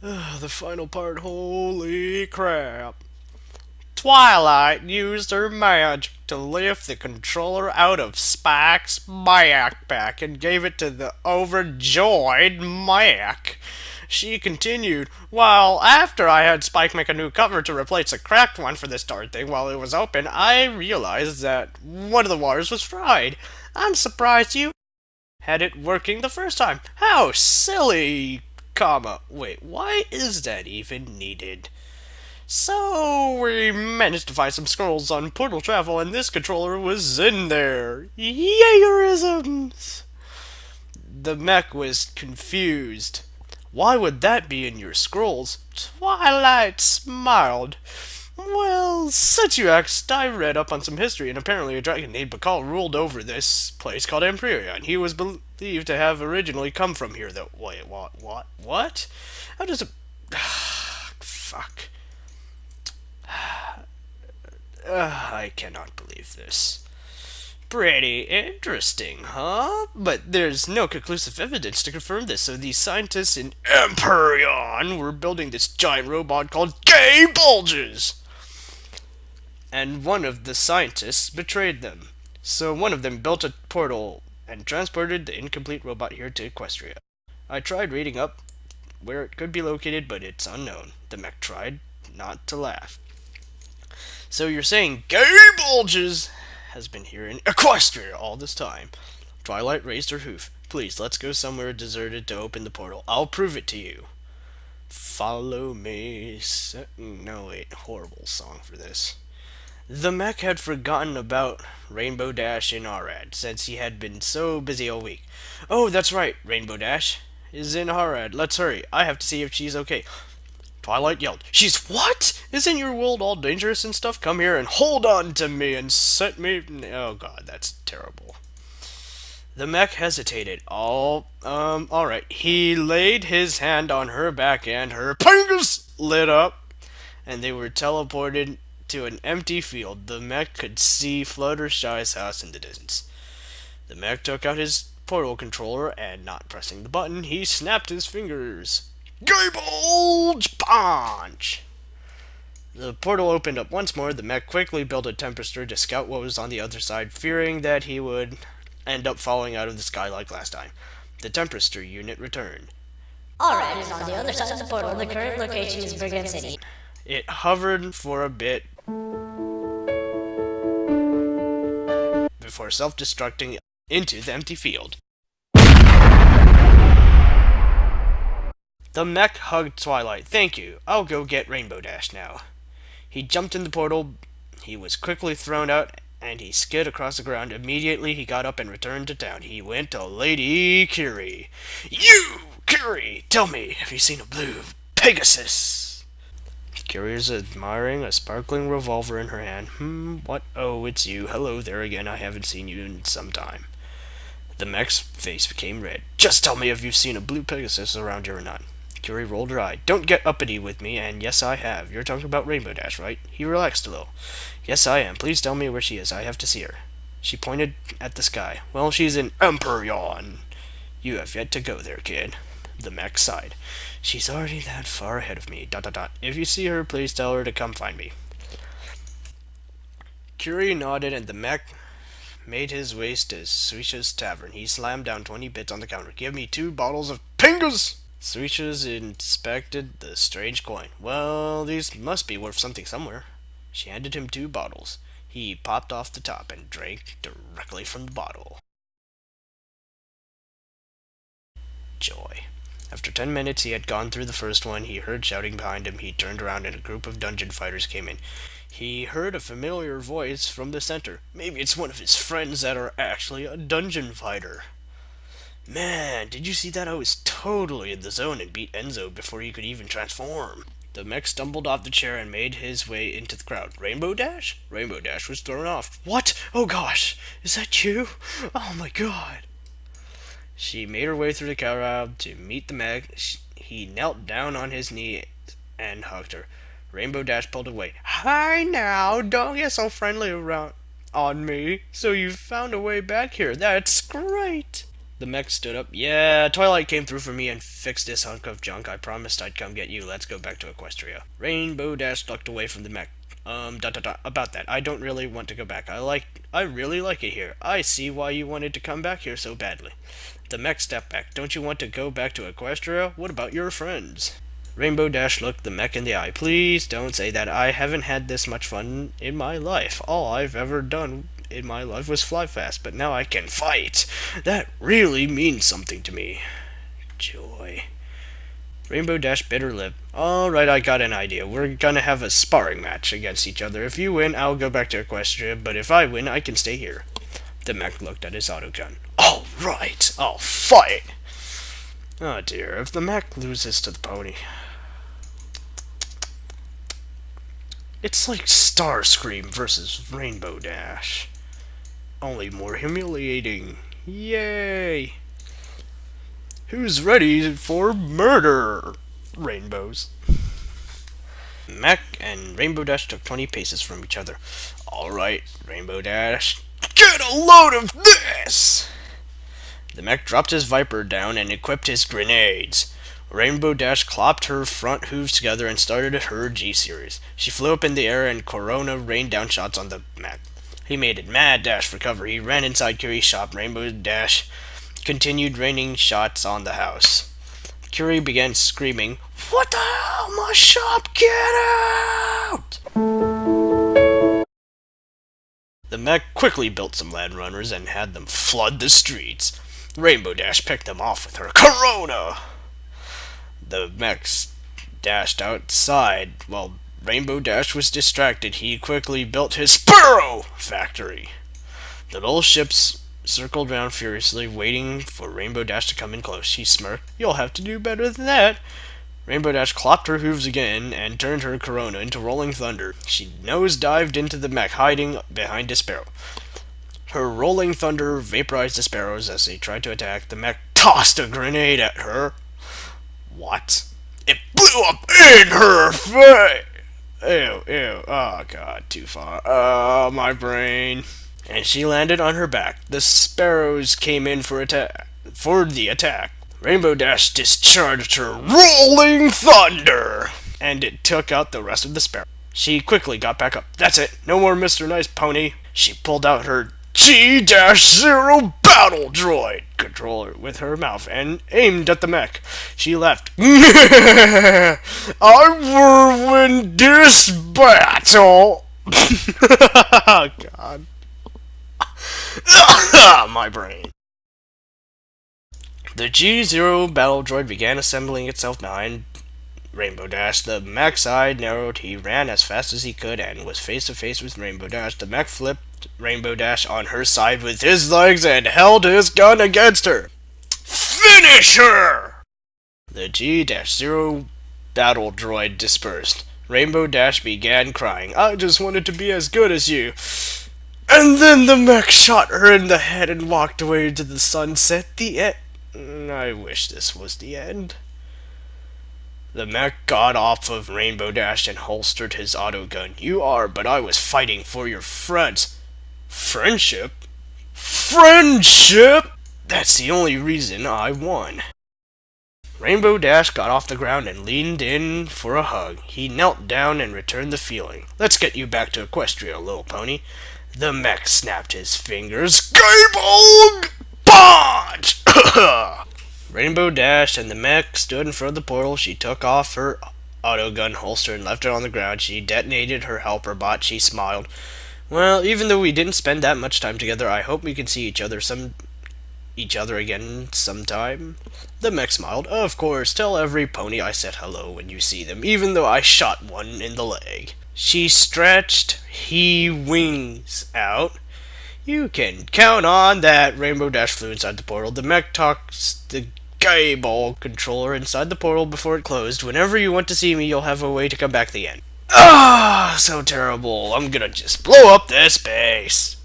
The final part, holy crap. Twilight used her magic to lift the controller out of Spike's backpack and gave it to the overjoyed Mac. She continued, "Well, after I had Spike make a new cover to replace a cracked one for this darn thing while it was open, I realized that one of the wires was fried. I'm surprised you had it working the first time. How silly, comma. Wait, why is that even needed? So we managed to find some scrolls on portal travel, and this controller was in there. YEEEEESS! The mech was confused. Why would that be in your scrolls? Twilight smiled. Well, since you asked, I read up on some history, and apparently a dragon named Bakal ruled over this place called Empyrean. He was believed to have originally come from here, though. Wait, what? How does it... Fuck. I cannot believe this. Pretty interesting, huh? But there's no conclusive evidence to confirm this, so these scientists in Empyrean were building this giant robot called Gay Bulges! And one of the scientists betrayed them. So one of them built a portal and transported the incomplete robot here to Equestria. I tried reading up where it could be located, but it's unknown. The mech tried not to laugh. So you're saying Gay Bulges has been here in Equestria all this time? Twilight raised her hoof. Please, let's go somewhere deserted to open the portal. I'll prove it to you. Follow me. No, wait, horrible song for this. The mech had forgotten about Rainbow Dash in Arad, since he had been so busy all week. Oh, that's right, Rainbow Dash is in Arad. Let's hurry. I have to see if she's okay. Twilight yelled, "She's what? Isn't your world all dangerous and stuff? Come here and hold on to me and set me..." Oh god, that's terrible. The mech hesitated. Alright. He laid his hand on her back and her pingus lit up, and they were teleported to an empty field. The mech could see Fluttershy's house in the distance. The mech took out his portal controller, and not pressing the button, he snapped his fingers. Gay Bulge Punch! The portal opened up once more. The mech quickly built a tempester to scout what was on the other side, fearing that he would end up falling out of the sky like last time. The tempester unit returned. Alright, is on the other side of the portal. The current location is Brigham City. It hovered for a bit before self-destructing into the empty field. The mech hugged Twilight. Thank you. I'll go get Rainbow Dash now. He jumped in the portal. He was quickly thrown out, and he skid across the ground. Immediately, he got up and returned to town. He went to Lady Curie. You, Curie, tell me, have you seen a blue Pegasus? Curie's admiring a sparkling revolver in her hand. What? Oh, it's you. Hello there again. I haven't seen you in some time. The mech's face became red. Just tell me if you've seen a blue Pegasus around here or not. Curie rolled her eye. Don't get uppity with me, and yes, I have. You're talking about Rainbow Dash, right? He relaxed a little. Yes, I am. Please tell me where she is. I have to see her. She pointed at the sky. Well, she's in Empyrean. You have yet to go there, kid. The mech sighed. She's already that far ahead of me. ... If you see her, please tell her to come find me. Curie nodded, and the mech made his way to Suisha's tavern. He slammed down 20 bits on the counter. Give me 2 bottles of Pingus! Suisha inspected the strange coin. Well, these must be worth something somewhere. She handed him 2 bottles. He popped off the top and drank directly from the bottle. Joy. After 10 minutes he had gone through the first one. He heard shouting behind him. He turned around and a group of dungeon fighters came in. He heard a familiar voice from the center. Maybe it's one of his friends that are actually a dungeon fighter. Man, did you see that? I was totally in the zone and beat Enzo before he could even transform. The mech stumbled off the chair and made his way into the crowd. Rainbow Dash? Rainbow Dash was thrown off. What? Oh gosh, is that you? Oh my god. She made her way through the crowd to meet the mech. He knelt down on his knee and hugged her. Rainbow Dash pulled away. Hi now, don't get so friendly around on me. So you found a way back here. That's great. The mech stood up. Yeah, Twilight came through for me and fixed this hunk of junk. I promised I'd come get you. Let's go back to Equestria. Rainbow Dash ducked away from the mech. About that. I don't really want to go back. I really like it here. I see why you wanted to come back here so badly. The mech stepped back. Don't you want to go back to Equestria? What about your friends? Rainbow Dash looked the mech in the eye. Please don't say that. I haven't had this much fun in my life. All I've ever done in my life was fly fast, but now I can fight. That really means something to me. Joy. Rainbow Dash bit her lip. Alright, I got an idea. We're gonna have a sparring match against each other. If you win, I'll go back to Equestria, but if I win, I can stay here. The mech looked at his autogun. Alright, I'll fight! Oh dear, if the mech loses to the pony... It's like Starscream versus Rainbow Dash. Only more humiliating. Yay! Who's ready for murder? Rainbows. Mech and Rainbow Dash took 20 paces from each other. Alright, Rainbow Dash, get a load of this! The mech dropped his Viper down and equipped his grenades. Rainbow Dash clopped her front hooves together and started her G-Series. She flew up in the air and Corona rained down shots on the mech. He made a mad dash for cover. He ran inside Curie's shop. Rainbow Dash continued raining shots on the house. Curie began screaming, "What the hell? My shop! Get out!" The mech quickly built some land runners and had them flood the streets. Rainbow Dash picked them off with her Corona. The mechs dashed outside while Rainbow Dash was distracted. He quickly built his Sparrow factory. The little ships circled around furiously, waiting for Rainbow Dash to come in close. She smirked. "You'll have to do better than that." Rainbow Dash clopped her hooves again and turned her Corona into rolling thunder. She nose-dived into the mech, hiding behind a Sparrow. Her rolling thunder vaporized the Sparrows as they tried to attack. The mech tossed a grenade at her. What? It blew up in her face! Ew, ew, oh god, too far. My brain. And she landed on her back. The Sparrows came in for the attack. Rainbow Dash discharged her rolling thunder, and it took out the rest of the Sparrows. She quickly got back up. That's it, no more Mr. Nice Pony. She pulled out her G-0 battle droid controller with her mouth and aimed at the mech. She laughed. "I will win this battle." Oh god. My brain. The G-0 battle droid began assembling itself behind Rainbow Dash. The mech's eye narrowed. He ran as fast as he could and was face to face with Rainbow Dash. The mech flipped Rainbow Dash on her side with his legs and held his gun against her. Finish her! The G-0 battle droid dispersed. Rainbow Dash began crying. "I just wanted to be as good as you." And then the mech shot her in the head and walked away into the sunset. The end. I wish this was the end. The mech got off of Rainbow Dash and holstered his autogun. "You are, but I was fighting for your friends." Friendship? Friendship? That's the only reason I won. Rainbow Dash got off the ground and leaned in for a hug. He knelt down and returned the feeling. "Let's get you back to Equestria, little pony." The mech snapped his fingers. Gable! Bodge! Rainbow Dash and the mech stood in front of the portal. She took off her autogun holster and left it on the ground. She detonated her helper bot. She smiled. "Well, even though we didn't spend that much time together, I hope we can see each other again sometime." The mech smiled. "Of course, tell every pony I said hello when you see them, even though I shot one in the leg." She stretched he wings out. "You can count on that." Rainbow Dash flew inside the portal. The mech tossed the Gable controller inside the portal before it closed. "Whenever you want to see me, you'll have a way to come back the end." Ah, so terrible. I'm gonna just blow up this base.